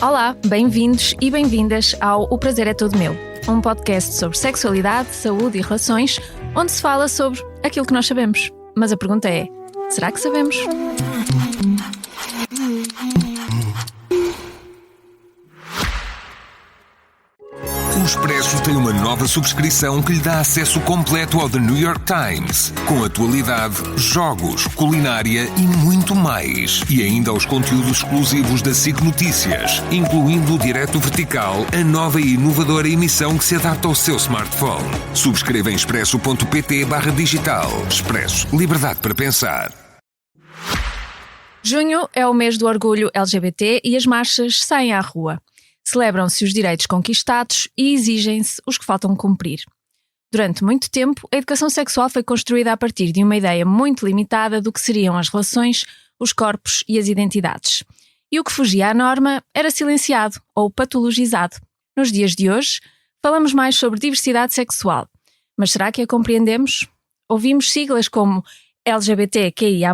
Olá, bem-vindos e bem-vindas ao O Prazer é Todo Meu, um podcast sobre sexualidade, saúde e relações, onde se fala sobre aquilo que nós sabemos. Mas a pergunta é, será que sabemos? O Expresso tem uma nova subscrição que lhe dá acesso completo ao The New York Times, com atualidade, jogos, culinária e muito mais. E ainda aos conteúdos exclusivos da SIC Notícias, incluindo o Direto Vertical, a nova e inovadora emissão que se adapta ao seu smartphone. Subscreva em expresso.pt/digital. Expresso. Liberdade para pensar. Junho é o mês do orgulho LGBT e as marchas saem à rua. Celebram-se os direitos conquistados e exigem-se os que faltam cumprir. Durante muito tempo, a educação sexual foi construída a partir de uma ideia muito limitada do que seriam as relações, os corpos e as identidades. E o que fugia à norma era silenciado ou patologizado. Nos dias de hoje, falamos mais sobre diversidade sexual. Mas será que a compreendemos? Ouvimos siglas como LGBTQIA+,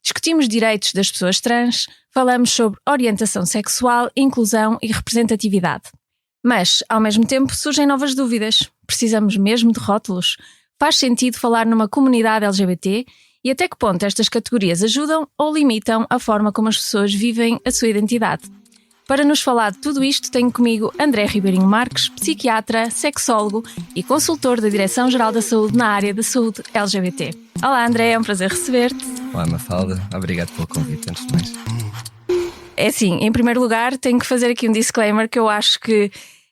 discutimos direitos das pessoas trans, falamos sobre orientação sexual, inclusão e representatividade. Mas, ao mesmo tempo, surgem novas dúvidas. Precisamos mesmo de rótulos? Faz sentido falar numa comunidade LGBT? E até que ponto estas categorias ajudam ou limitam a forma como as pessoas vivem a sua identidade? Para nos falar de tudo isto, tenho comigo André Ribeirinho Marques, psiquiatra, sexólogo e consultor da Direção-Geral da Saúde na área da saúde LGBT. Olá André, é um prazer receber-te. Olá Mafalda, obrigado pelo convite, antes de mais. É assim, em primeiro lugar tenho que fazer aqui um disclaimer que eu acho que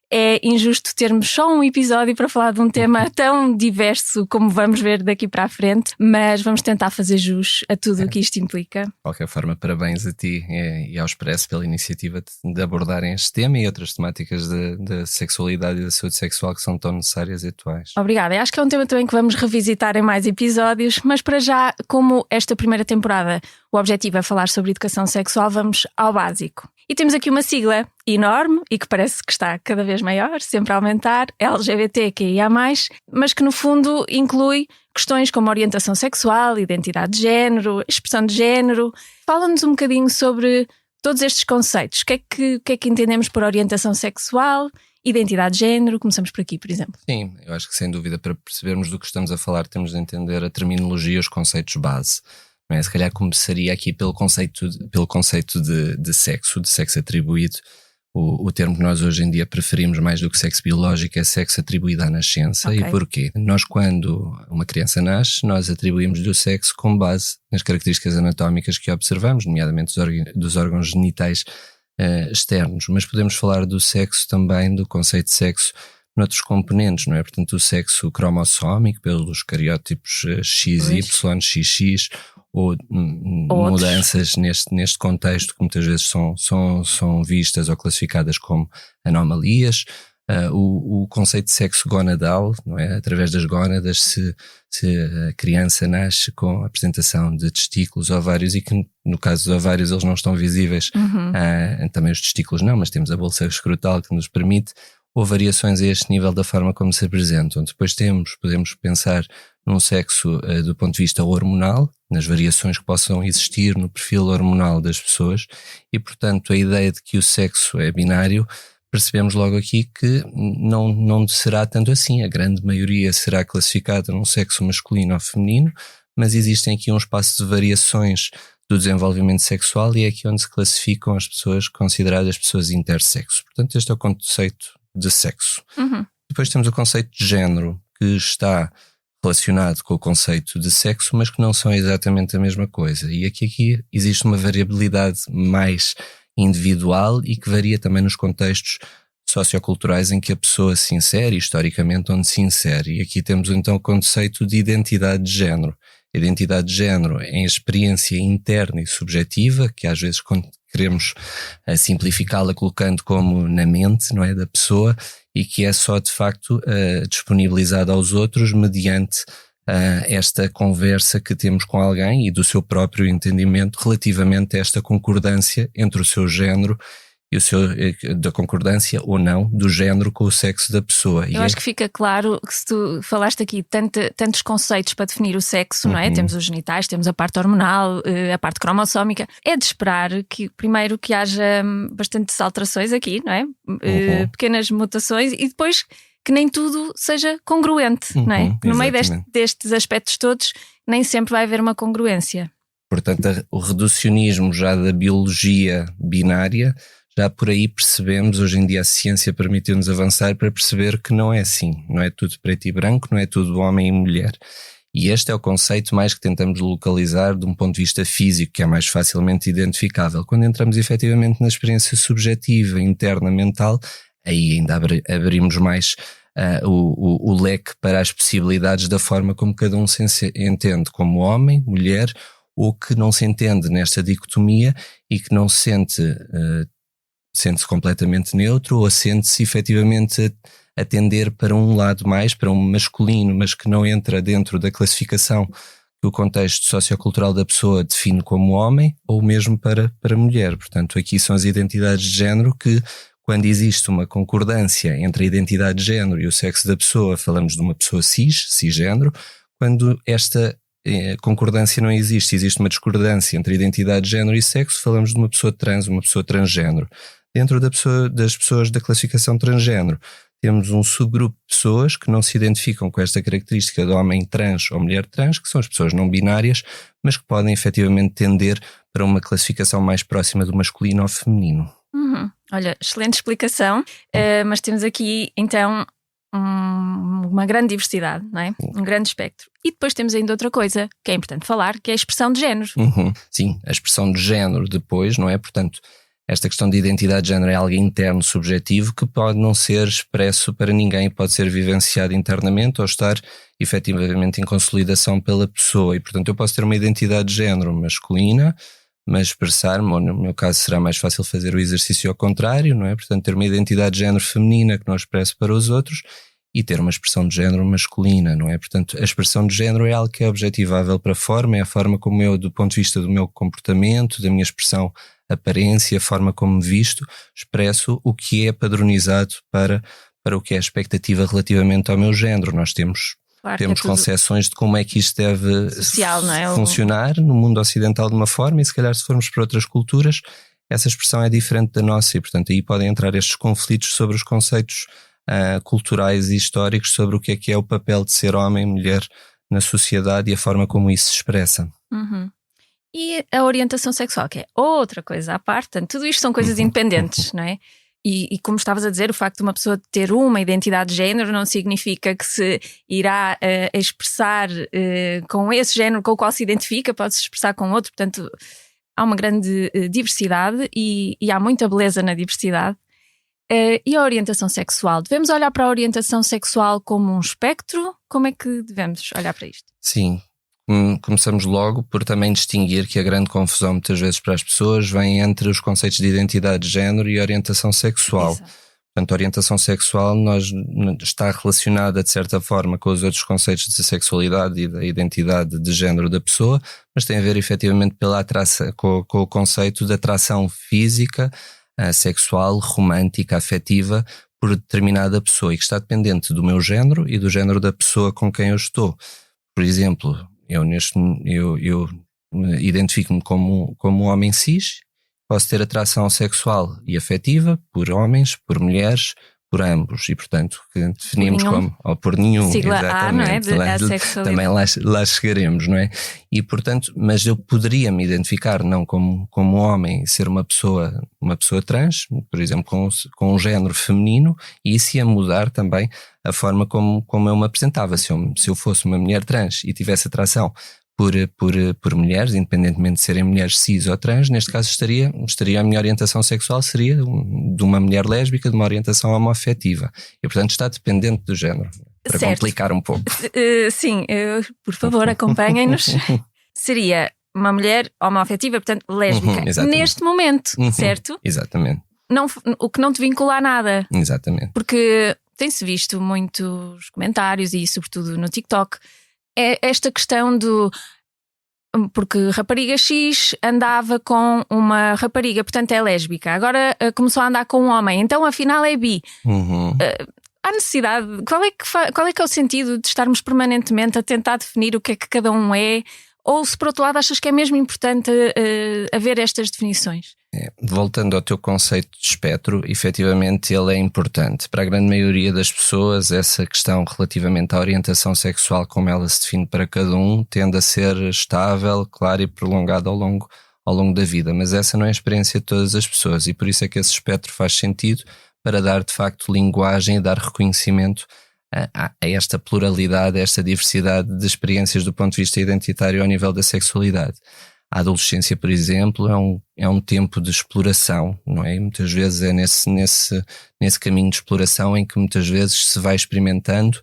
é injusto termos só um episódio para falar de um tema tão diverso como vamos ver daqui para a frente, mas vamos tentar fazer jus a tudo o que isto implica. De qualquer forma, parabéns a ti e ao Expresso pela iniciativa de abordarem este tema e outras temáticas da sexualidade e da saúde sexual que são tão necessárias e atuais. Obrigada, eu acho que é um tema também que vamos revisitar em mais episódios, mas para já, como esta primeira temporada o objetivo é falar sobre educação sexual, vamos ao básico. E temos aqui uma sigla enorme e que parece que está cada vez maior, sempre a aumentar, LGBTQIA+, mas que no fundo inclui questões como orientação sexual, identidade de género, expressão de género. Fala-nos um bocadinho sobre todos estes conceitos. O que é que entendemos por orientação sexual, identidade de género? Começamos por aqui, por exemplo. Sim, eu acho que sem dúvida para percebermos do que estamos a falar temos de entender a terminologia e os conceitos base. Não é? Se calhar começaria aqui pelo conceito de sexo atribuído. O termo que nós hoje em dia preferimos mais do que sexo biológico é sexo atribuído à nascença. Okay. E porquê? Nós, quando uma criança nasce, nós atribuímos-lhe o sexo com base nas características anatómicas que observamos, nomeadamente dos órgãos genitais externos. Mas podemos falar do sexo também, do conceito de sexo noutros componentes, não é? Portanto, o sexo cromossómico, pelos cariótipos XY, XX, ou mudanças neste contexto que muitas vezes são vistas ou classificadas como anomalias. O conceito de sexo gonadal, não é? Através das gónadas, se a criança nasce com a apresentação de testículos, ovários, e que no caso dos ovários eles não estão visíveis, também os testículos não, mas temos a bolsa escrotal que nos permite, ou variações a este nível da forma como se apresentam. Depois podemos pensar num sexo do ponto de vista hormonal, nas variações que possam existir no perfil hormonal das pessoas, e portanto a ideia de que o sexo é binário, percebemos logo aqui que não será tanto assim. A grande maioria será classificada num sexo masculino ou feminino, mas existem aqui um espaço de variações do desenvolvimento sexual e é aqui onde se classificam as pessoas consideradas pessoas intersexo. Portanto, este é o conceito de sexo. Depois temos o conceito de género, que está relacionado com o conceito de sexo, mas que não são exatamente a mesma coisa. E aqui existe uma variabilidade mais individual e que varia também nos contextos socioculturais em que a pessoa se insere, historicamente onde se insere. E aqui temos então o conceito de identidade de género. A identidade de género é a experiência interna e subjetiva, que às vezes queremos simplificá-la colocando como na mente, não é, da pessoa, e que é só de facto disponibilizada aos outros mediante esta conversa que temos com alguém e do seu próprio entendimento relativamente a esta concordância entre o seu género e da concordância ou não do género com o sexo da pessoa. Eu acho que fica claro que se tu falaste aqui tantos conceitos para definir o sexo, não é? Temos os genitais, temos a parte hormonal, a parte cromossómica. É de esperar que primeiro que haja bastantes alterações aqui, não é? Pequenas mutações e depois que nem tudo seja congruente, não é? No meio destes aspectos todos nem sempre vai haver uma congruência. Portanto, o reducionismo já da biologia binária, já por aí percebemos, hoje em dia a ciência permitiu-nos avançar para perceber que não é assim, não é tudo preto e branco, não é tudo homem e mulher. E este é o conceito mais que tentamos localizar de um ponto de vista físico, que é mais facilmente identificável. Quando entramos efetivamente na experiência subjetiva, interna, mental, aí ainda abrimos mais o leque para as possibilidades da forma como cada um se entende como homem, mulher, ou que não se entende nesta dicotomia e que não se sente-se completamente neutro ou sente-se efetivamente a tender para um lado mais, para um masculino, mas que não entra dentro da classificação que o contexto sociocultural da pessoa define como homem, ou mesmo para mulher. Portanto, aqui são as identidades de género que, quando existe uma concordância entre a identidade de género e o sexo da pessoa, falamos de uma pessoa cisgénero. Quando esta concordância não existe uma discordância entre identidade de género e sexo, falamos de uma pessoa trans, uma pessoa transgénero. Dentro das pessoas da classificação transgénero, temos um subgrupo de pessoas que não se identificam com esta característica de homem trans ou mulher trans, que são as pessoas não binárias, mas que podem efetivamente tender para uma classificação mais próxima do masculino ou feminino. Olha, excelente explicação, mas temos aqui então uma grande diversidade, não é? Um grande espectro. E depois temos ainda outra coisa que é importante falar, que é a expressão de género. Sim, a expressão de género depois, não é? Portanto, esta questão de identidade de género é algo interno, subjetivo, que pode não ser expresso para ninguém, pode ser vivenciado internamente ou estar efetivamente em consolidação pela pessoa. E, portanto, eu posso ter uma identidade de género masculina, mas expressar-me, ou no meu caso será mais fácil fazer o exercício ao contrário, não é? Portanto, ter uma identidade de género feminina que não expresso para os outros e ter uma expressão de género masculina, não é? Portanto, a expressão de género é algo que é objetivável para a forma, é a forma como eu, do ponto de vista do meu comportamento, da minha expressão, aparência, a forma como me visto, expresso o que é padronizado para o que é a expectativa relativamente ao meu género. Nós temos concepções de como é que isto deve social, não é? funcionar no mundo ocidental de uma forma, e se calhar se formos para outras culturas, essa expressão é diferente da nossa, e portanto aí podem entrar estes conflitos sobre os conceitos culturais e históricos sobre o que é o papel de ser homem e mulher na sociedade e a forma como isso se expressa. E a orientação sexual, que é outra coisa à parte. Portanto, tudo isto são coisas independentes, não é? E como estavas a dizer, o facto de uma pessoa ter uma identidade de género não significa que se irá expressar com esse género com o qual se identifica, pode-se expressar com outro. Portanto, há uma grande diversidade e há muita beleza na diversidade. E a orientação sexual? Devemos olhar para a orientação sexual como um espectro? Como é que devemos olhar para isto? Sim. Começamos logo por também distinguir que a grande confusão muitas vezes para as pessoas vem entre os conceitos de identidade de género e orientação sexual. Exato. Portanto, a orientação sexual está relacionada de certa forma com os outros conceitos de sexualidade e da identidade de género da pessoa, mas tem a ver efetivamente pela atração, com o conceito de atração física, sexual, romântica, afetiva por determinada pessoa e que está dependente do meu género e do género da pessoa com quem eu estou. Por exemplo, eu identifico-me como um homem cis, posso ter atração sexual e afetiva por homens, por mulheres, por ambos, e portanto que definimos ou por nenhum, sigla exatamente, A, não é? De assexualidade. Também lá chegaremos, não é? E portanto, mas eu poderia me identificar não como homem e ser uma pessoa trans, por exemplo, com um género feminino, e isso ia mudar também a forma como eu me apresentava. Se eu fosse uma mulher trans e tivesse atração por mulheres, independentemente de serem mulheres cis ou trans, neste caso estaria a minha orientação sexual seria de uma mulher lésbica, de uma orientação homoafetiva. E portanto está dependente do género. Para certo. Complicar um pouco. Sim, por favor, acompanhem-nos. Seria uma mulher homoafetiva, portanto lésbica. Neste momento, certo? Exatamente. O que não te vincula a nada. Exatamente. Porque tem-se visto muitos comentários e sobretudo no TikTok, é esta questão do porque rapariga X andava com uma rapariga, portanto é lésbica. Agora começou a andar com um homem, então afinal é bi. Há necessidade, qual é que é o sentido de estarmos permanentemente a tentar definir o que é que cada um é? Ou se por outro lado achas que é mesmo importante haver estas definições? Voltando ao teu conceito de espectro, efetivamente ele é importante. Para a grande maioria das pessoas, essa questão relativamente à orientação sexual, como ela se define para cada um, tende a ser estável, clara e prolongada ao longo da vida. Mas essa não é a experiência de todas as pessoas, e por isso é que esse espectro faz sentido para dar de facto linguagem e dar reconhecimento a esta pluralidade, a esta diversidade de experiências do ponto de vista identitário ao nível da sexualidade. A adolescência, por exemplo, é um tempo de exploração, não é? E muitas vezes é nesse caminho de exploração em que muitas vezes se vai experimentando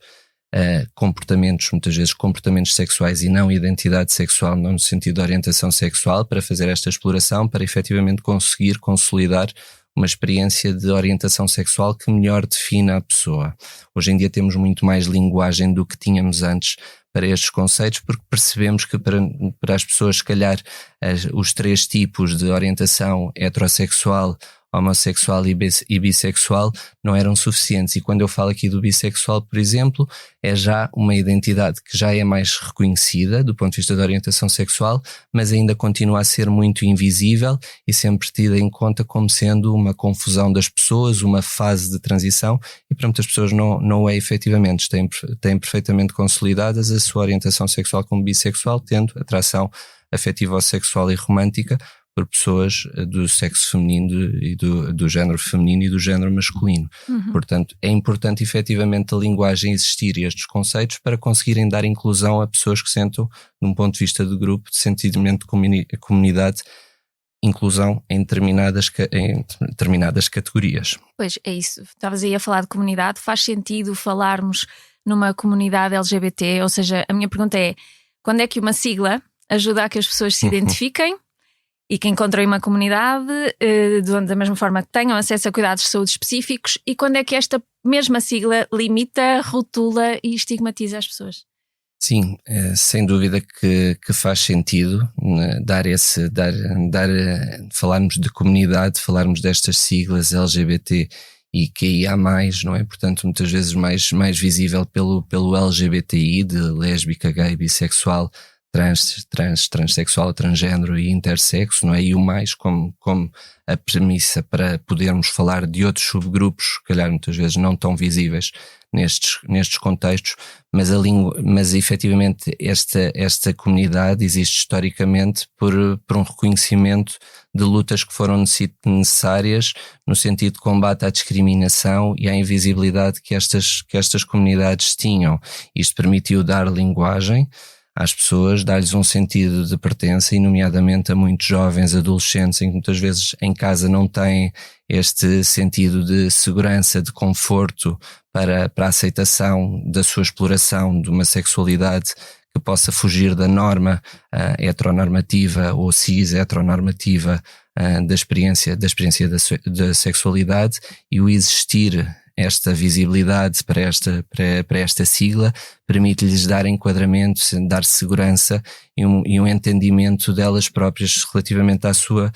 muitas vezes comportamentos sexuais e não identidade sexual, não no sentido de orientação sexual, para fazer esta exploração, para efetivamente conseguir consolidar uma experiência de orientação sexual que melhor defina a pessoa. Hoje em dia temos muito mais linguagem do que tínhamos antes para estes conceitos, porque percebemos que para as pessoas, se calhar, os 3 tipos de orientação heterossexual, homossexual e bissexual não eram suficientes. E quando eu falo aqui do bissexual, por exemplo, é já uma identidade que já é mais reconhecida do ponto de vista da orientação sexual, mas ainda continua a ser muito invisível e sempre tida em conta como sendo uma confusão das pessoas, uma fase de transição, e para muitas pessoas não é efetivamente. Têm perfeitamente consolidadas a sua orientação sexual como bissexual, tendo atração afetiva ou sexual e romântica por pessoas do sexo feminino e do género feminino e do género masculino. Portanto, é importante efetivamente a linguagem existir e estes conceitos para conseguirem dar inclusão a pessoas que sentam, num ponto de vista de grupo, de sentimento de comunidade, inclusão em determinadas categorias. Pois, é isso. Estavas aí a falar de comunidade. Faz sentido falarmos numa comunidade LGBT? Ou seja, a minha pergunta é, quando é que uma sigla ajuda a que as pessoas se identifiquem e que encontrem uma comunidade da mesma forma que tenham acesso a cuidados de saúde específicos, e quando é que esta mesma sigla limita, rotula e estigmatiza as pessoas? Sim, sem dúvida que faz sentido, né, falarmos de comunidade, falarmos destas siglas LGBT e QIA+, não é? Portanto, muitas vezes mais visível pelo LGBTI, de lésbica, gay, bissexual, transexual, transgénero e intersexo, não é? E o mais como a premissa para podermos falar de outros subgrupos, se calhar muitas vezes não tão visíveis nestes contextos, mas efetivamente esta comunidade existe historicamente por um reconhecimento de lutas que foram necessárias no sentido de combate à discriminação e à invisibilidade que estas comunidades tinham. Isto permitiu dar linguagem às pessoas, dar-lhes um sentido de pertença, e nomeadamente a muitos jovens adolescentes em que muitas vezes em casa não têm este sentido de segurança, de conforto para a aceitação da sua exploração de uma sexualidade que possa fugir da norma heteronormativa ou cis-heteronormativa da experiência da sexualidade, e o existir esta visibilidade para esta sigla permite-lhes dar enquadramento, dar segurança e um entendimento delas próprias relativamente à sua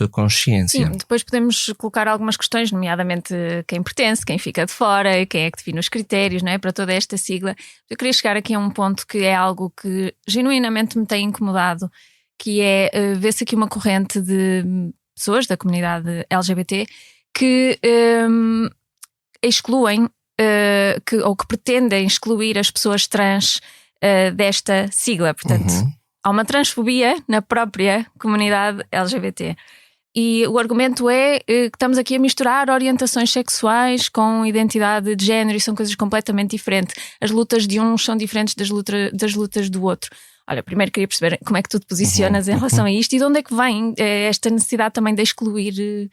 consciência. Sim, depois podemos colocar algumas questões, nomeadamente quem pertence, quem fica de fora, quem é que define os critérios, não é, para toda esta sigla. Eu queria chegar aqui a um ponto que é algo que genuinamente me tem incomodado, que é ver-se aqui uma corrente de pessoas da comunidade LGBT que excluem ou que pretendem excluir as pessoas trans desta sigla. Portanto, há uma transfobia na própria comunidade LGBT. E o argumento é que estamos aqui a misturar orientações sexuais com identidade de género, e são coisas completamente diferentes. As lutas de uns são diferentes das lutas do outro. Olha, primeiro queria perceber como é que tu te posicionas em relação a isto, e de onde é que vem esta necessidade também de excluir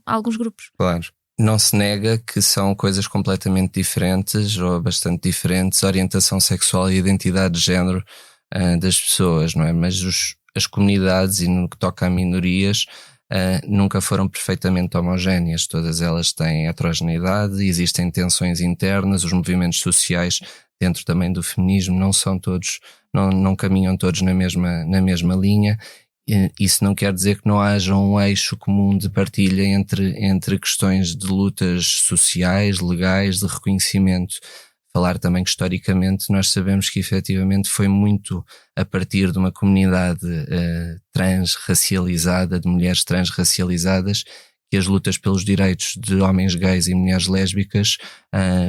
alguns grupos. Claro. Não se nega que são coisas completamente diferentes, ou bastante diferentes, a orientação sexual e a identidade de género das pessoas, não é? Mas as comunidades, e no que toca a minorias, nunca foram perfeitamente homogéneas. Todas elas têm heterogeneidade, existem tensões internas, os movimentos sociais dentro também do feminismo, não são todos, não caminham todos na mesma linha. Isso não quer dizer que não haja um eixo comum de partilha entre questões de lutas sociais, legais, de reconhecimento. Falar também que historicamente nós sabemos que efetivamente foi muito a partir de uma comunidade transracializada, de mulheres transracializadas, que as lutas pelos direitos de homens gays e mulheres lésbicas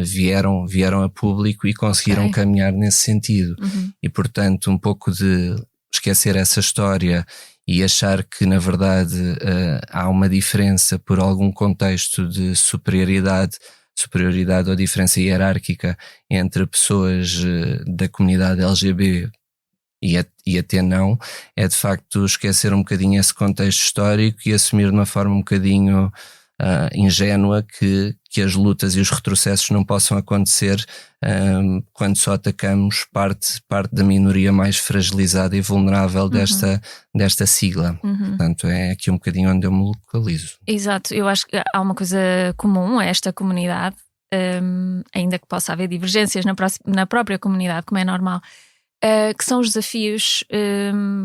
vieram a público e conseguiram caminhar nesse sentido. E portanto um pouco de esquecer essa história e achar que na verdade há uma diferença por algum contexto de superioridade ou diferença hierárquica entre pessoas da comunidade LGBT e até não, é de facto esquecer um bocadinho esse contexto histórico e assumir de uma forma um bocadinho ingênua que as lutas e os retrocessos não possam acontecer quando só atacamos parte da minoria mais fragilizada e vulnerável desta sigla. Portanto, é aqui um bocadinho onde eu me localizo. Exato, eu acho que há uma coisa comum a esta comunidade, ainda que possa haver divergências na própria comunidade, como é normal, que são os desafios,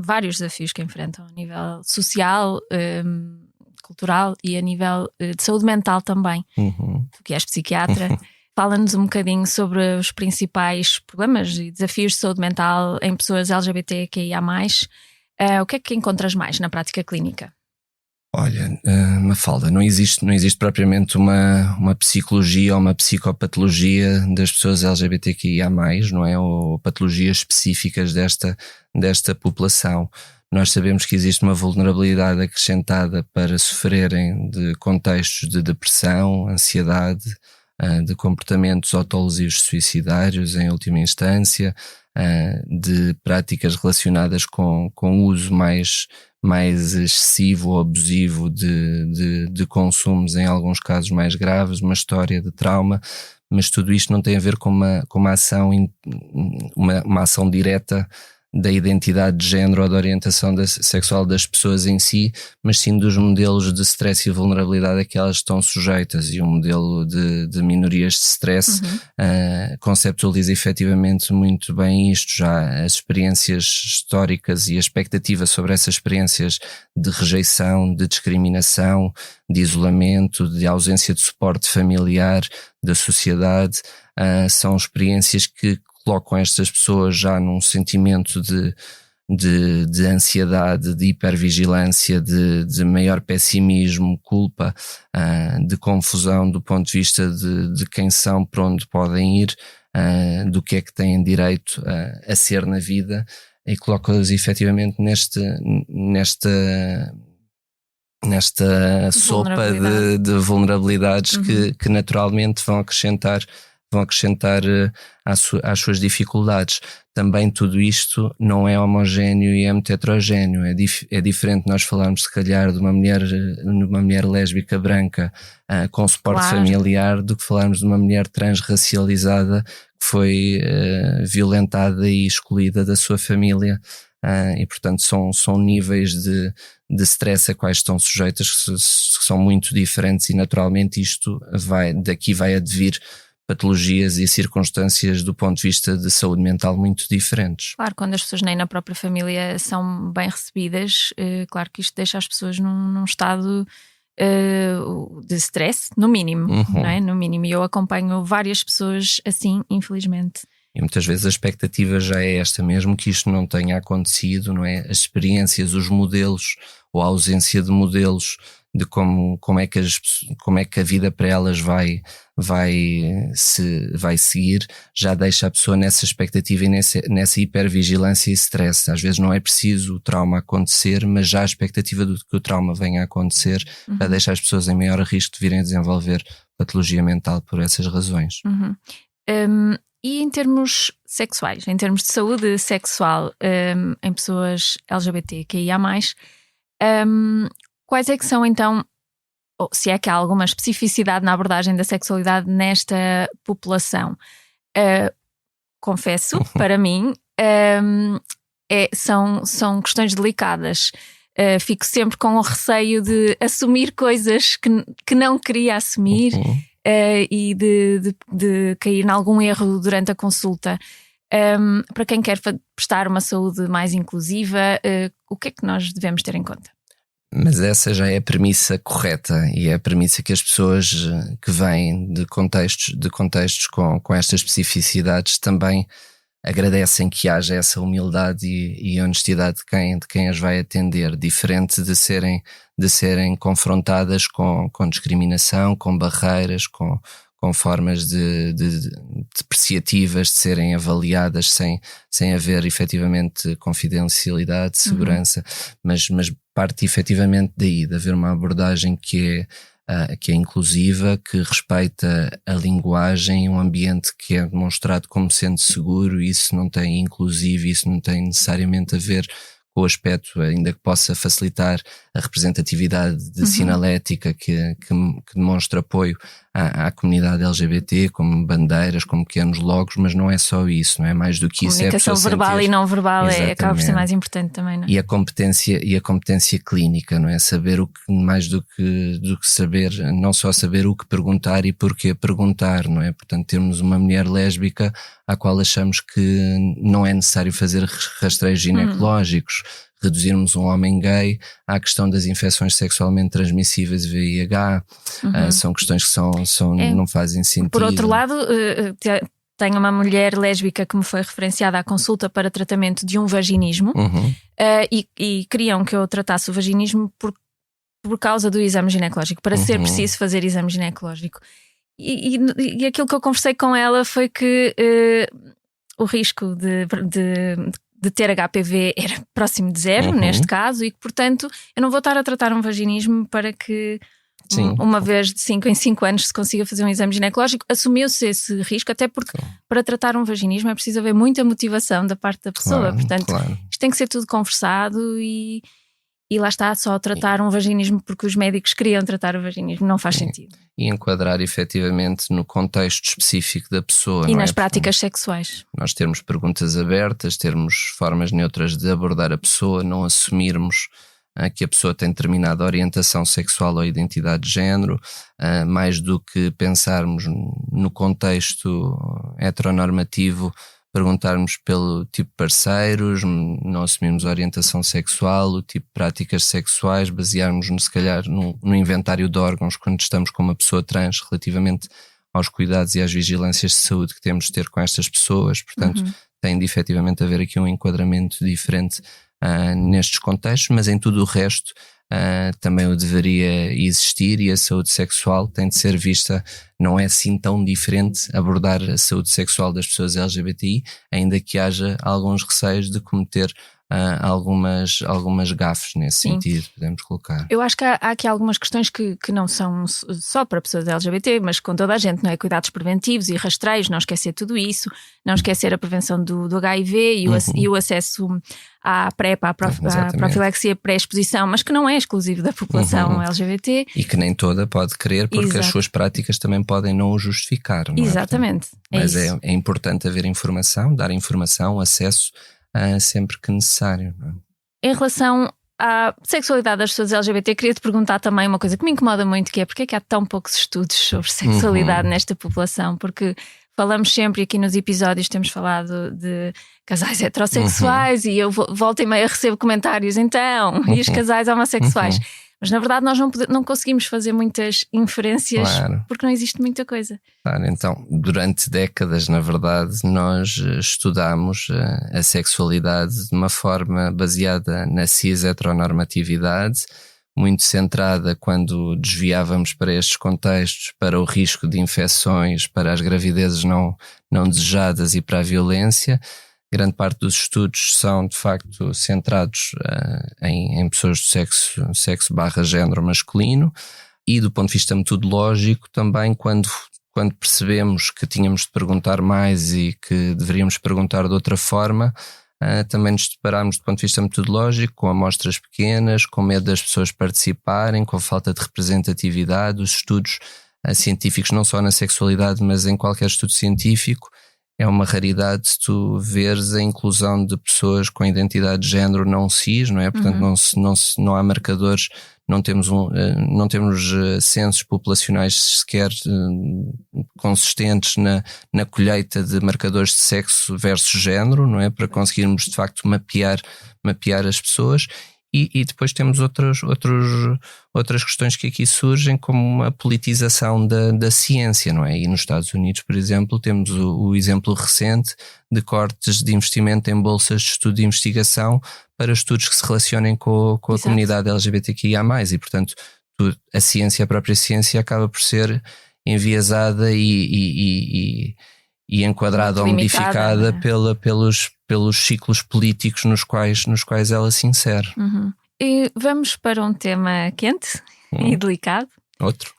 vários desafios que enfrentam a nível social, cultural e a nível de saúde mental também. Tu que és psiquiatra, fala-nos um bocadinho sobre os principais problemas e desafios de saúde mental em pessoas LGBTQIA+. O que é que encontras mais na prática clínica? Olha, Mafalda, não existe propriamente uma psicologia ou uma psicopatologia das pessoas LGBTQIA+, não é? Ou patologias específicas desta população. Nós sabemos que existe uma vulnerabilidade acrescentada para sofrerem de contextos de depressão, ansiedade, de comportamentos autolesivos suicidários em última instância, de práticas relacionadas com o uso mais excessivo ou abusivo de consumos, em alguns casos mais graves, uma história de trauma, mas tudo isto não tem a ver com uma ação direta da identidade de género ou da orientação sexual das pessoas em si, mas sim dos modelos de stress e vulnerabilidade a que elas estão sujeitas, e um modelo de minorias de stress conceptualiza efetivamente muito bem isto. Já as experiências históricas e a expectativa sobre essas experiências de rejeição, de discriminação, de isolamento, de ausência de suporte familiar da sociedade, são experiências que colocam estas pessoas já num sentimento de ansiedade, de hipervigilância, de maior pessimismo, culpa, de confusão do ponto de vista de quem são, para onde podem ir, do que é que têm direito a ser na vida, e coloca-os efetivamente nesta sopa de vulnerabilidades que naturalmente vão acrescentar às suas dificuldades. Também tudo isto não é homogéneo e é muito heterogéneo. É diferente nós falarmos, se calhar, de uma mulher lésbica branca com suporte familiar, do que falarmos de uma mulher transracializada que foi violentada e excluída da sua família. E portanto são níveis de stress a quais estão sujeitas que são muito diferentes, e naturalmente daqui vai advir patologias e circunstâncias do ponto de vista de saúde mental muito diferentes. Claro, quando as pessoas nem na própria família são bem recebidas, claro que isto deixa as pessoas num estado de stress, no mínimo, não é? No mínimo. E eu acompanho várias pessoas assim, infelizmente. E muitas vezes a expectativa já é esta mesmo, que isto não tenha acontecido, não é? As experiências, os modelos, ou a ausência de modelos de como é que a vida para elas vai seguir, já deixa a pessoa nessa expectativa e nessa hipervigilância e stress. Às vezes não é preciso o trauma acontecer, mas já a expectativa de que o trauma venha a acontecer já deixa as pessoas em maior risco de virem a desenvolver patologia mental por essas razões. E em termos sexuais, em termos de saúde sexual, em pessoas LGBTQIA+, quais é que são então, ou se é que há alguma especificidade na abordagem da sexualidade nesta população? Confesso, para mim, são questões delicadas. Fico sempre com o receio de assumir coisas que não queria assumir. e de cair em algum erro durante a consulta. Para quem quer prestar uma saúde mais inclusiva, o que é que nós devemos ter em conta? Mas essa já é a premissa correta e é a premissa que as pessoas que vêm de contextos com estas especificidades também agradecem, que haja essa humildade e honestidade de quem as vai atender, diferente de serem confrontadas com discriminação, com barreiras, com formas depreciativas de serem avaliadas sem haver efetivamente confidencialidade, segurança, mas parte efetivamente daí, de haver uma abordagem que é inclusiva, que respeita a linguagem, um ambiente que é demonstrado como sendo seguro. Isso não tem inclusivo, isso não tem necessariamente a ver com o aspecto, ainda que possa facilitar a representatividade de sinalética que demonstra apoio à comunidade LGBT, como bandeiras, como pequenos logos, mas não é só isso, não é mais do que isso. Comunicação verbal e não verbal acaba por ser mais importante também, não é? E a competência clínica, não é? Saber mais do que saber, não só saber o que perguntar e porquê perguntar, não é? Portanto, termos uma mulher lésbica à qual achamos que não é necessário fazer rastreios ginecológicos, reduzirmos um homem gay à questão das infecções sexualmente transmissíveis VIH, são questões que não fazem sentido. Por outro lado, tenho uma mulher lésbica que me foi referenciada à consulta para tratamento de um vaginismo, e queriam que eu tratasse o vaginismo por causa do exame ginecológico, para ser preciso fazer exame ginecológico. E aquilo que eu conversei com ela foi que o risco de ter HPV era próximo de zero, neste caso, e que, portanto, eu não vou estar a tratar um vaginismo para que uma vez de 5 em 5 anos se consiga fazer um exame ginecológico. Assumiu-se esse risco, até porque para tratar um vaginismo é preciso haver muita motivação da parte da pessoa. Portanto, isto tem que ser tudo conversado e lá está, só tratar um vaginismo porque os médicos queriam tratar o vaginismo não faz sentido. E enquadrar efetivamente no contexto específico da pessoa. E nas práticas sexuais. Nós termos perguntas abertas, termos formas neutras de abordar a pessoa, não assumirmos que a pessoa tem determinada orientação sexual ou identidade de género, mais do que pensarmos no contexto heteronormativo, perguntarmos pelo tipo de parceiros, não assumirmos a orientação sexual, o tipo de práticas sexuais, basearmos-nos se calhar no inventário de órgãos quando estamos com uma pessoa trans relativamente aos cuidados e às vigilâncias de saúde que temos de ter com estas pessoas. Portanto, tem de efetivamente haver aqui um enquadramento diferente nestes contextos, mas em tudo o resto também o deveria existir, e a saúde sexual tem de ser vista, não é assim tão diferente abordar a saúde sexual das pessoas LGBTI, ainda que haja alguns receios de cometer algumas gafes nesse sentido, podemos colocar. Eu acho que há aqui algumas questões que não são só para pessoas LGBT, mas com toda a gente, não é? Cuidados preventivos e rastreios, não esquecer tudo isso, não esquecer a prevenção do HIV e o acesso à PrEP, à profilaxia pré-exposição, mas que não é exclusivo da população LGBT. E que nem toda pode querer, porque as suas práticas também podem não o justificar, não é? Exatamente. Mas é importante haver informação, dar informação, acesso, sempre que necessário, não é? Em relação à sexualidade das pessoas LGBT, queria-te perguntar também uma coisa que me incomoda muito, que é porque é que há tão poucos estudos sobre sexualidade nesta população, porque falamos sempre, aqui nos episódios temos falado de casais heterossexuais e eu volto e meia recebo comentários, então, e os casais homossexuais? Mas na verdade nós não conseguimos fazer muitas inferências, porque não existe muita coisa. Claro, então, durante décadas, na verdade, nós estudámos a sexualidade de uma forma baseada na cis-heteronormatividade, muito centrada quando desviávamos para estes contextos, para o risco de infecções, para as gravidezes não desejadas e para a violência. Grande parte dos estudos são, de facto, centrados em pessoas do sexo/género masculino, e do ponto de vista metodológico também, quando percebemos que tínhamos de perguntar mais e que deveríamos perguntar de outra forma, também nos deparámos do ponto de vista metodológico com amostras pequenas, com medo das pessoas participarem, com falta de representatividade. Os estudos científicos, não só na sexualidade, mas em qualquer estudo científico, é uma raridade se tu veres a inclusão de pessoas com identidade de género não cis, não é? Portanto, não há marcadores, não temos censos populacionais sequer consistentes na colheita de marcadores de sexo versus género, não é? Para conseguirmos de facto mapear as pessoas. E depois temos outras questões que aqui surgem, como uma politização da ciência, não é? E nos Estados Unidos, por exemplo, temos o exemplo recente de cortes de investimento em bolsas de estudo e investigação para estudos que se relacionem com a comunidade LGBTQIA+, e portanto a própria ciência acaba por ser enviesada e enquadrada ou modificada, né? pelos ciclos políticos nos quais ela se insere. E vamos para um tema quente e delicado. Outro,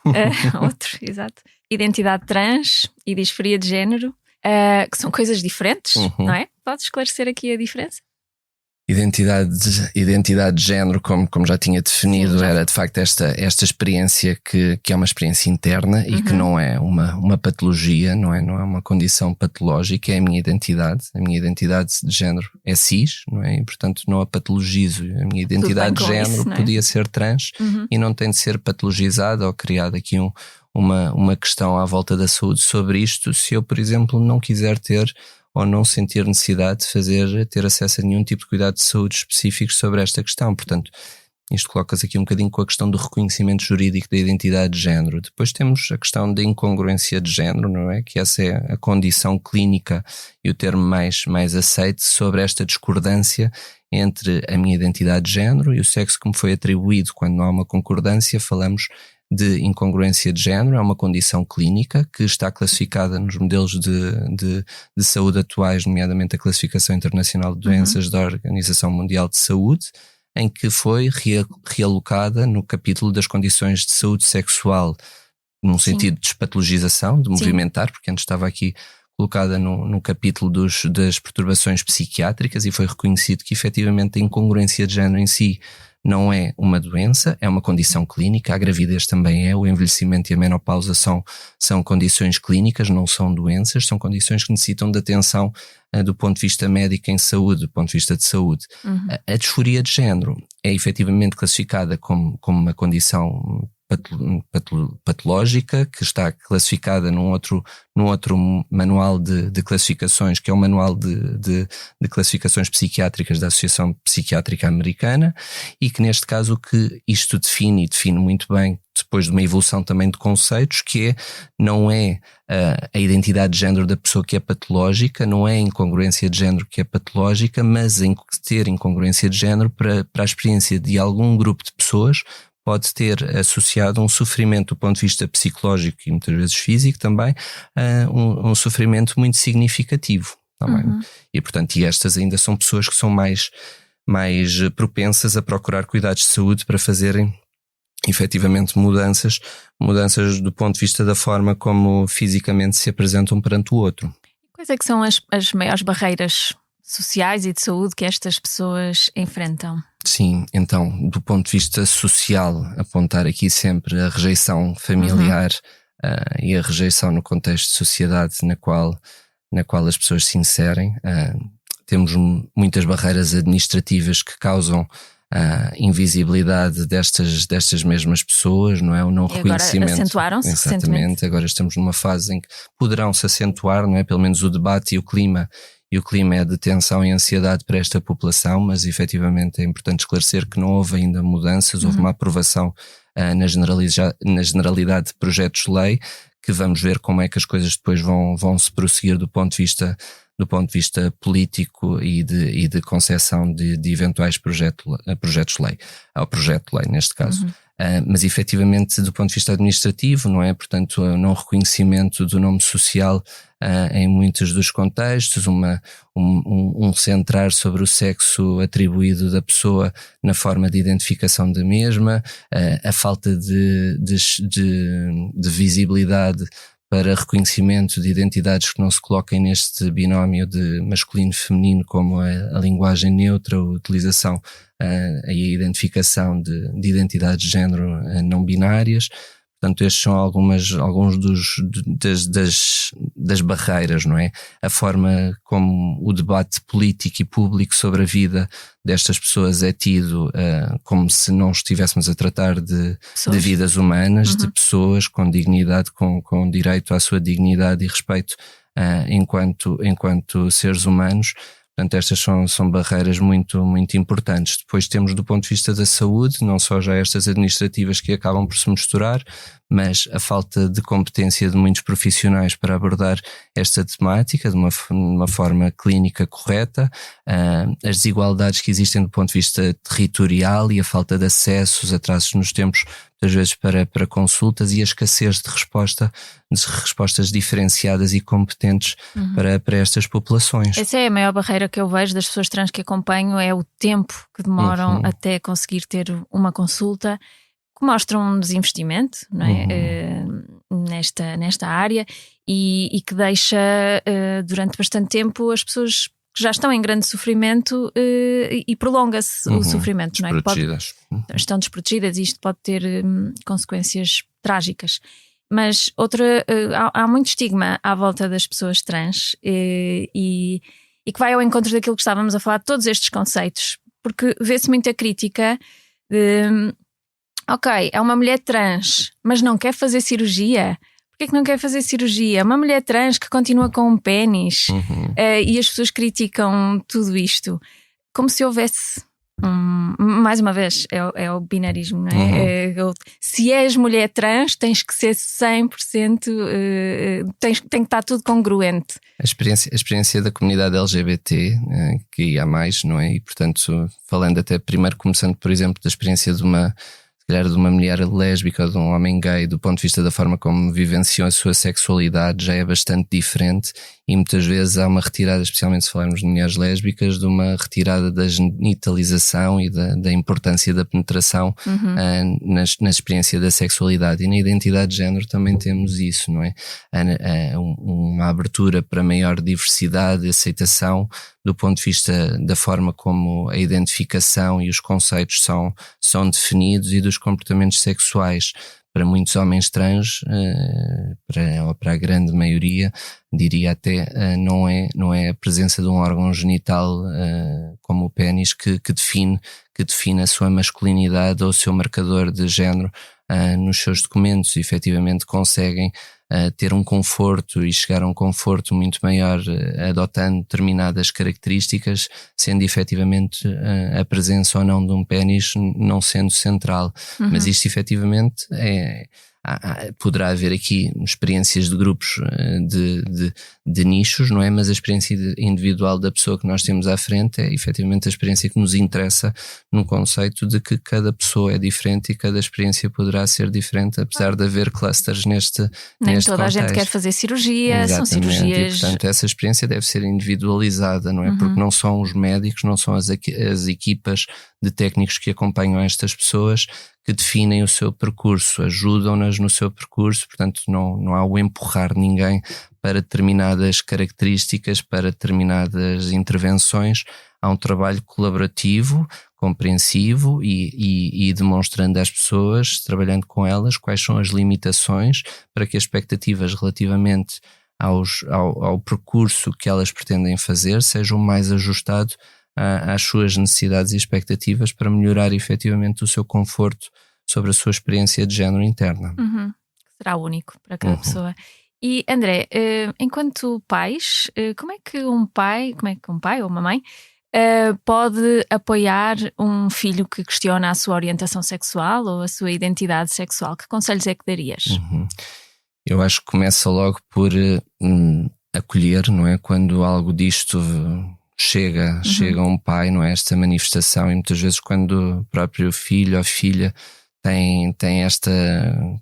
exato. Identidade trans e disforia de género, que são coisas diferentes, não é? Podes esclarecer aqui a diferença? Identidade de género, como já tinha definido, era de facto esta experiência que é uma experiência interna e que não é uma patologia, não é uma condição patológica, é a minha identidade de género é cis, não é? E portanto não a patologizo. A minha identidade de género podia ser trans e não tem de ser patologizada ou criada aqui uma questão à volta da saúde sobre isto, se eu, por exemplo, não quiser ter ou não sentir necessidade de ter acesso a nenhum tipo de cuidado de saúde específicos sobre esta questão. Portanto, isto coloca-se aqui um bocadinho com a questão do reconhecimento jurídico da identidade de género. Depois temos a questão da incongruência de género, não é? Que essa é a condição clínica e o termo mais aceite sobre esta discordância entre a minha identidade de género e o sexo que me foi atribuído. Quando não há uma concordância, falamos de incongruência de género. É uma condição clínica que está classificada nos modelos de saúde atuais, nomeadamente a Classificação Internacional de Doenças da Organização Mundial de Saúde, em que foi realocada no capítulo das condições de saúde sexual, num sentido de despatologização, de movimentar, porque antes estava aqui colocada no capítulo das perturbações psiquiátricas, e foi reconhecido que efetivamente a incongruência de género em si não é uma doença, é uma condição clínica. A gravidez também é, o envelhecimento e a menopausa são condições clínicas, não são doenças, são condições que necessitam de atenção do ponto de vista médico em saúde, do ponto de vista de saúde. A disforia de género é efetivamente classificada como uma condição patológica, que está classificada num outro manual de classificações, que é o manual de classificações psiquiátricas da Associação Psiquiátrica Americana, e que neste caso o que isto define muito bem, depois de uma evolução também de conceitos, que não é a identidade de género da pessoa que é patológica, não é a incongruência de género que é patológica, mas em ter incongruência de género para a experiência de algum grupo de pessoas pode ter associado um sofrimento do ponto de vista psicológico e muitas vezes físico também, um sofrimento muito significativo. Também. E portanto, estas ainda são pessoas que são mais propensas a procurar cuidados de saúde para fazerem efetivamente mudanças do ponto de vista da forma como fisicamente se apresentam perante o outro. Quais é que são as maiores barreiras sociais e de saúde que estas pessoas enfrentam? Sim, então, do ponto de vista social, apontar aqui sempre a rejeição familiar e a rejeição no contexto de sociedade na qual as pessoas se inserem. Temos muitas barreiras administrativas que causam a invisibilidade destas mesmas pessoas, não é? O não reconhecimento. Agora acentuaram-se recentemente. Recentemente. Agora estamos numa fase em que poderão se acentuar, não é? Pelo menos o debate e o clima é de tensão e ansiedade para esta população, mas efetivamente é importante esclarecer que não houve ainda mudanças, houve uma aprovação na generalidade de projetos de lei, que vamos ver como é que as coisas depois vão se prosseguir do ponto de vista político e de concepção de eventuais projetos de lei, ao projeto de lei neste caso. Mas efetivamente do ponto de vista administrativo, não é? Portanto, o não reconhecimento do nome social em muitos dos contextos, um centrar sobre o sexo atribuído da pessoa na forma de identificação da mesma, a falta de visibilidade para reconhecimento de identidades que não se coloquem neste binómio de masculino e feminino, como a linguagem neutra, a utilização e a identificação de identidades de género não binárias. Portanto, estes são alguns das barreiras, não é? A forma como o debate político e público sobre a vida destas pessoas é tido como se não estivéssemos a tratar de vidas humanas, de pessoas com dignidade, com direito à sua dignidade e respeito enquanto seres humanos. Portanto, estas são barreiras muito, muito importantes. Depois temos, do ponto de vista da saúde, não só já estas administrativas que acabam por se misturar, mas a falta de competência de muitos profissionais para abordar esta temática de uma forma clínica correta, as desigualdades que existem do ponto de vista territorial e a falta de acesso, os atrasos nos tempos, muitas vezes para consultas, e a escassez de respostas diferenciadas e competentes para estas populações. Essa é a maior barreira que eu vejo das pessoas trans que acompanho, é o tempo que demoram até conseguir ter uma consulta, que mostra um desinvestimento, não é? Nesta área e que deixa durante bastante tempo as pessoas que já estão em grande sofrimento e prolonga-se o sofrimento, não é? Estão desprotegidas e isto pode ter consequências trágicas. Mas há muito estigma à volta das pessoas trans e que vai ao encontro daquilo que estávamos a falar, de todos estes conceitos, porque vê-se muita crítica de ok, é uma mulher trans, mas não quer fazer cirurgia. Porquê que não quer fazer cirurgia? Uma mulher trans que continua com um pénis e as pessoas criticam tudo isto como se houvesse mais uma vez, é o binarismo, não é? Se és mulher trans, tens que ser 100%, tem que estar tudo congruente. A experiência da comunidade LGBT, que há mais, não é? E portanto, falando até primeiro, começando por exemplo da experiência de uma mulher lésbica ou de um homem gay, do ponto de vista da forma como vivenciam a sua sexualidade, já é bastante diferente, e muitas vezes há uma retirada, especialmente se falarmos de mulheres lésbicas, de uma retirada da genitalização e da importância da penetração na experiência da sexualidade. E na identidade de género também temos isso, não é? Uma abertura para maior diversidade e aceitação do ponto de vista da forma como a identificação e os conceitos são definidos e dos comportamentos sexuais. Para muitos homens trans, para a grande maioria, diria até, não é a presença de um órgão genital como o pénis que define a sua masculinidade ou o seu marcador de género nos seus documentos. E efetivamente conseguem ter um conforto e chegar a um conforto muito maior adotando determinadas características, sendo efetivamente a presença ou não de um pénis não sendo central. Mas isto efetivamente poderá haver aqui experiências de grupos de nichos, não é? Mas a experiência individual da pessoa que nós temos à frente é efetivamente a experiência que nos interessa, no conceito de que cada pessoa é diferente e cada experiência poderá ser diferente, apesar de haver clusters neste toda contexto. A gente quer fazer cirurgia. Exatamente. São cirurgias. E, portanto, essa experiência deve ser individualizada, não é? Porque não são os médicos, não são as equipas de técnicos que acompanham estas pessoas que definem o seu percurso, ajudam-nas no seu percurso, portanto não há o empurrar ninguém para determinadas características, para determinadas intervenções. Há um trabalho colaborativo, compreensivo e demonstrando às pessoas, trabalhando com elas, quais são as limitações para que as expectativas relativamente ao percurso que elas pretendem fazer sejam mais ajustado às suas necessidades e expectativas para melhorar efetivamente o seu conforto sobre a sua experiência de género interna. Será único para cada pessoa. E André, enquanto pais, como é que um pai ou uma mãe pode apoiar um filho que questiona a sua orientação sexual ou a sua identidade sexual? Que conselhos é que darias? Eu acho que começa logo por acolher, não é? Quando algo disto chega a um pai, não é? Esta manifestação, e muitas vezes quando o próprio filho ou filha tem esta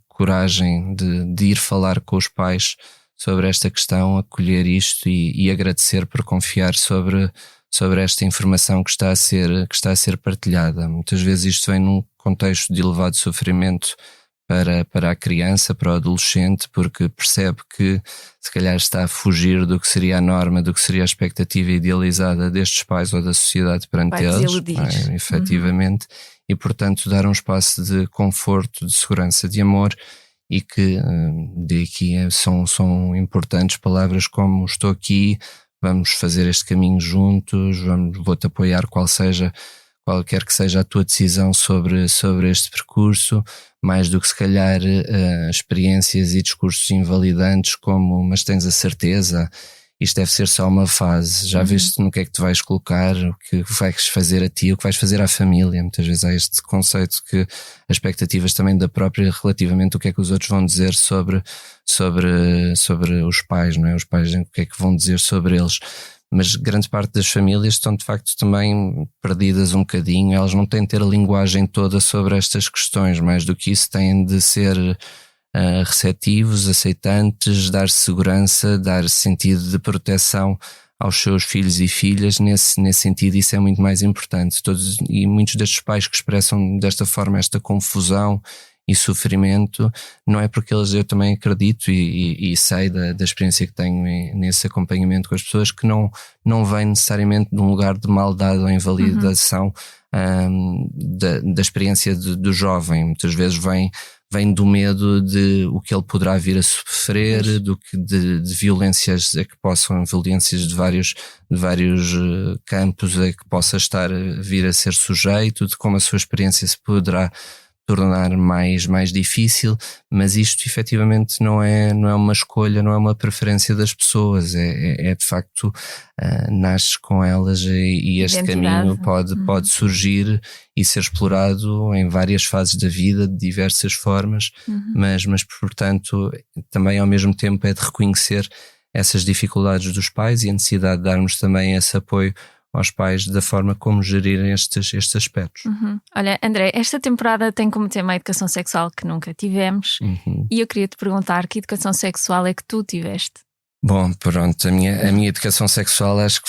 coragem de ir falar com os pais sobre esta questão, acolher isto e agradecer por confiar sobre esta informação que está a ser partilhada. Muitas vezes isto vem num contexto de elevado sofrimento para a criança, para o adolescente, porque percebe que se calhar está a fugir do que seria a norma, do que seria a expectativa idealizada destes pais ou da sociedade perante eles, efetivamente, e portanto dar um espaço de conforto, de segurança, de amor e que daqui são importantes palavras como estou aqui, vamos fazer este caminho juntos, vou-te apoiar qualquer que seja a tua decisão sobre este percurso, mais do que se calhar experiências e discursos invalidantes como mas tens a certeza, isto deve ser só uma fase, já viste no que é que te vais colocar, o que vais fazer a ti, o que vais fazer à família. Muitas vezes há este conceito que as expectativas também da própria relativamente o que é que os outros vão dizer sobre os pais, não é? Os pais o que é que vão dizer sobre eles. Mas grande parte das famílias estão de facto também perdidas um bocadinho, elas não têm de ter a linguagem toda sobre estas questões, mais do que isso têm de ser receptivos, aceitantes, dar segurança, dar sentido de proteção aos seus filhos e filhas. Nesse sentido isso é muito mais importante. E muitos destes pais que expressam desta forma esta confusão e sofrimento, não é porque eu também acredito e sei da experiência que tenho nesse acompanhamento com as pessoas, que não vem necessariamente de um lugar de maldade ou invalidação da experiência do jovem. Muitas vezes vem do medo de o que ele poderá vir a sofrer, de violências violências de vários campos a que possa vir a ser sujeito, de como a sua experiência se poderá tornar mais difícil, mas isto efetivamente não é uma escolha, não é uma preferência das pessoas, é de facto nasce com elas e este caminho pode surgir e ser explorado em várias fases da vida, de diversas formas, mas portanto também ao mesmo tempo é de reconhecer essas dificuldades dos pais e a necessidade de darmos também esse apoio aos pais da forma como gerirem estes aspectos. Olha, André, esta temporada tem como tema a educação sexual que nunca tivemos e eu queria te perguntar que educação sexual é que tu tiveste? Bom, pronto, a minha educação sexual acho que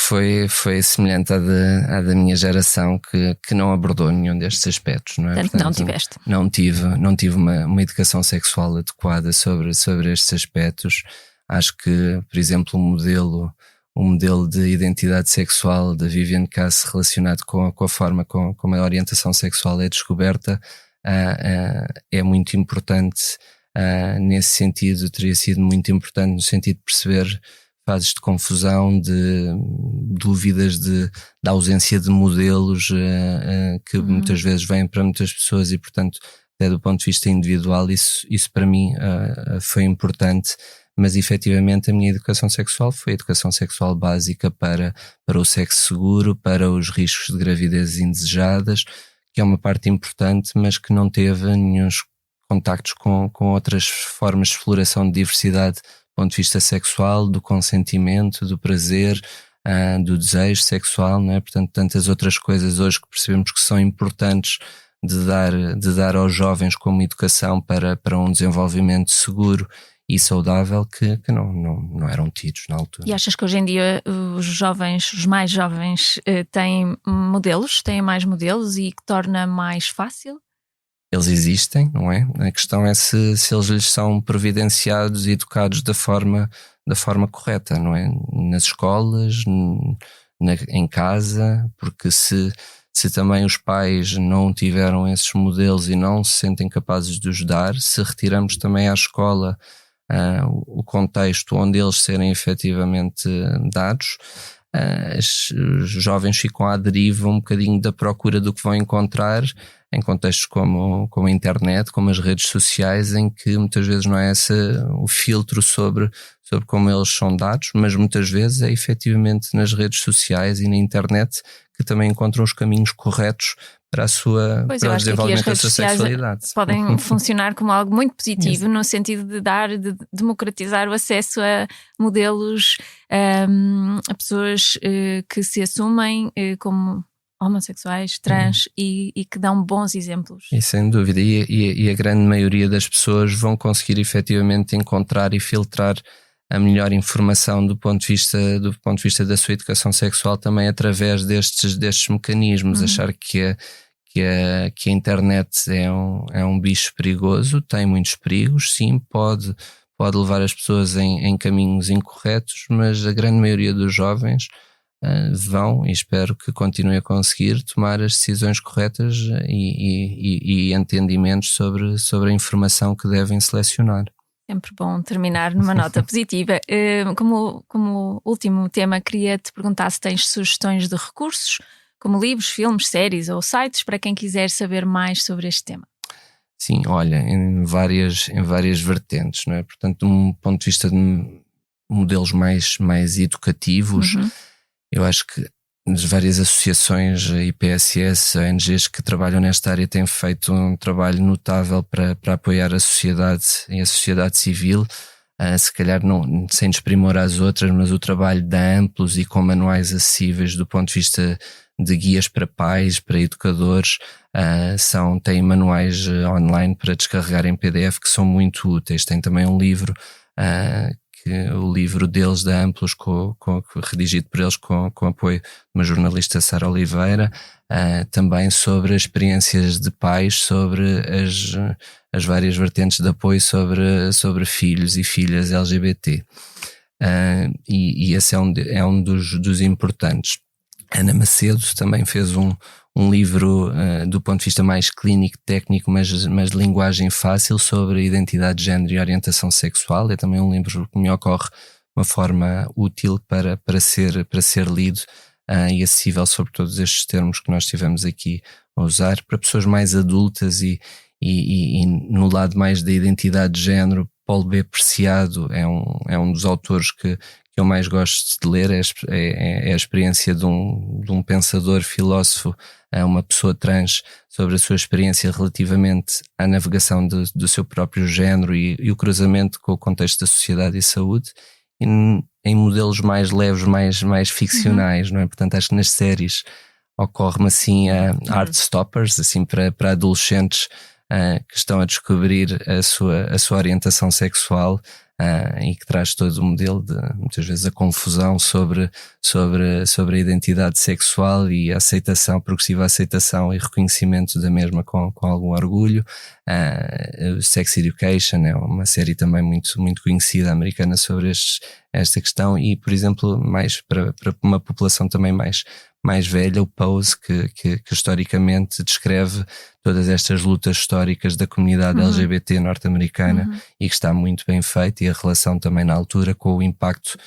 foi semelhante à da minha geração que não abordou nenhum destes aspectos, não é? Portanto, não tiveste? Não tive uma educação sexual adequada sobre estes aspectos. Acho que, por exemplo, o modelo de identidade sexual da Vivienne Cass relacionado com a forma como a orientação sexual é descoberta é muito importante nesse sentido, teria sido muito importante no sentido de perceber fases de confusão, de dúvidas da ausência de modelos que muitas vezes vêm para muitas pessoas e portanto até do ponto de vista individual isso para mim foi importante. Mas efetivamente a minha educação sexual foi a educação sexual básica para o sexo seguro, para os riscos de gravidez indesejadas, que é uma parte importante, mas que não teve nenhum contactos com outras formas de exploração de diversidade do ponto de vista sexual, do consentimento, do prazer, do desejo sexual, não é? Portanto, tantas outras coisas hoje que percebemos que são importantes de dar aos jovens como educação para um desenvolvimento seguro e saudável que não eram tidos na altura. E achas que hoje em dia os mais jovens têm mais modelos e que torna mais fácil? Eles existem, não é? A questão é se eles lhes são providenciados e educados da forma correta, não é? Nas escolas, em casa, porque se também os pais não tiveram esses modelos e não se sentem capazes de os dar, se retiramos também à escola o contexto onde eles serem efetivamente dados, os jovens ficam à deriva um bocadinho da procura do que vão encontrar em contextos como a internet, como as redes sociais, em que muitas vezes não é esse o filtro sobre como eles são dados, mas muitas vezes é efetivamente nas redes sociais e na internet que também encontram os caminhos corretos para o desenvolvimento da sua sexualidade. Podem funcionar como algo muito positivo no sentido de democratizar o acesso a modelos, a pessoas que se assumem como homossexuais, trans e que dão bons exemplos. E sem dúvida, e a grande maioria das pessoas vão conseguir efetivamente encontrar e filtrar a melhor informação do ponto de vista da sua educação sexual também através destes mecanismos. Achar que a internet é um bicho perigoso, tem muitos perigos, sim, pode levar as pessoas em caminhos incorretos, mas a grande maioria dos jovens vão, e espero que continuem a conseguir tomar as decisões corretas e entendimentos sobre a informação que devem selecionar. Sempre bom terminar numa nota positiva. Como último tema, queria te perguntar se tens sugestões de recursos, como livros, filmes, séries ou sites, para quem quiser saber mais sobre este tema. Sim, olha, em várias vertentes, não é? Portanto, de um ponto de vista de modelos mais educativos, eu acho que as várias associações, IPSS, ONGs que trabalham nesta área têm feito um trabalho notável para apoiar a sociedade e a sociedade civil, se calhar não, sem desprimor às outras, mas o trabalho dá amplos e com manuais acessíveis do ponto de vista de guias para pais, para educadores, têm manuais online para descarregar em PDF que são muito úteis. Tem também um livro, o livro deles da Amplos, redigido por eles com apoio de uma jornalista, Sara Oliveira, também sobre as experiências de pais, sobre as várias vertentes de apoio sobre filhos e filhas LGBT. E esse é um dos importantes. Ana Macedo também fez um livro do ponto de vista mais clínico, técnico, mas de linguagem fácil, sobre identidade de género e orientação sexual. É também um livro que me ocorre uma forma útil para ser lido e acessível sobre todos estes termos que nós estivemos aqui a usar, para pessoas mais adultas e no lado mais da identidade de género. Paulo B. Preciado é um dos autores que eu mais gosto de ler. É a experiência de um pensador, filósofo, uma pessoa trans, sobre a sua experiência relativamente à navegação do seu próprio género e o cruzamento com o contexto da sociedade e saúde, em modelos mais leves, mais ficcionais, não é? Portanto, acho que nas séries ocorre-me assim Heartstoppers, assim para adolescentes que estão a descobrir a sua orientação sexual, e que traz todo o modelo de, muitas vezes, a confusão sobre a identidade sexual e a aceitação, progressiva aceitação e reconhecimento da mesma com algum orgulho. Sex Education é uma série também muito, muito conhecida, americana, sobre esta questão. E, por exemplo, mais para uma população também mais velha, o Pose, que historicamente descreve todas estas lutas históricas da comunidade LGBT norte-americana, e que está muito bem feito, e a relação também na altura com o impacto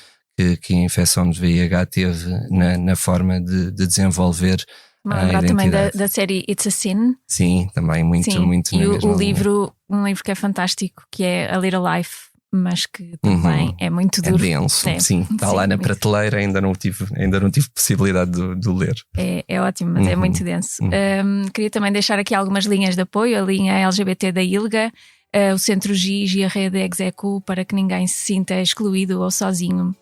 que a infecção de VIH teve na forma de desenvolver a identidade. Também da série It's a Sin. Sim, também muito e o livro, um livro que é fantástico, que é A Little Life, mas que também é muito duro. É denso, sim. Está lá na prateleira, ainda não tive possibilidade de ler. É ótimo, mas é muito denso. Queria também deixar aqui algumas linhas de apoio: a linha LGBT da ILGA, o Centro GIS e a rede Execo, para que ninguém se sinta excluído ou sozinho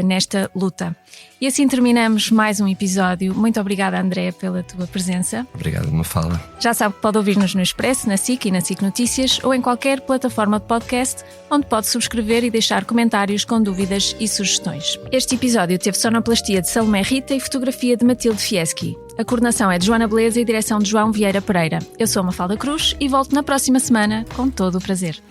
nesta luta. E assim terminamos mais um episódio. Muito obrigada, André, pela tua presença. Obrigado, Mafalda. Já sabe que pode ouvir-nos no Expresso, na SIC e na SIC Notícias, ou em qualquer plataforma de podcast, onde pode subscrever e deixar comentários com dúvidas e sugestões. Este episódio teve sonoplastia de Salomé Rita e fotografia de Matilde Fieschi. A coordenação é de Joana Beleza e direção de João Vieira Pereira. Eu sou a Mafalda Cruz e volto na próxima semana com todo o prazer.